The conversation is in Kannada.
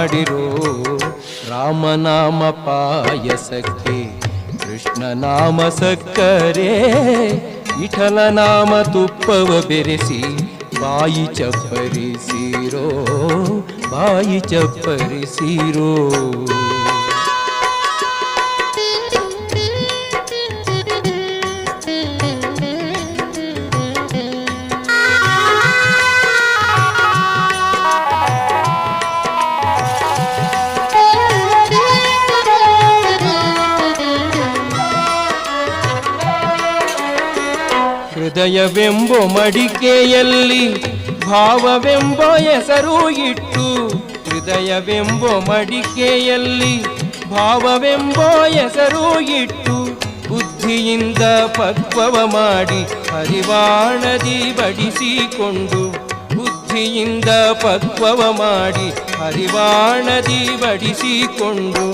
ಮಾಡಿರೋ. ರಾಮನಾಮ ಪಾಯಸಕ್ಕೆ ಕೃಷ್ಣನಾಮ ಸಕ್ಕರೆ, ವಿಠಲನಾಮ ತುಪ್ಪವ ಬೆರೆಸಿ ಬಾಯಿ ಚಪ್ಪರಿಸಿರೋ, ಬಾಯಿ ಚಪ್ಪರಿಸಿರೋ. ಹೃದಯವೆಂಬೋ ಮಡಿಕೆಯಲ್ಲಿ ಭಾವವೆಂಬೋ ಹೆಸರು ಇಟ್ಟು, ಹೃದಯವೆಂಬೋ ಮಡಿಕೆಯಲ್ಲಿ ಭಾವವೆಂಬೋ ಹೆಸರು ಇಟ್ಟು, ಬುದ್ಧಿಯಿಂದ ಪಕ್ವವ ಮಾಡಿ ಹರಿವಾಣದಿ ಬಡಿಸಿಕೊಂಡು, ಬುದ್ಧಿಯಿಂದ ಪಕ್ವವ ಮಾಡಿ ಹರಿವಾಣದಿ ಬಡಿಸಿಕೊಂಡು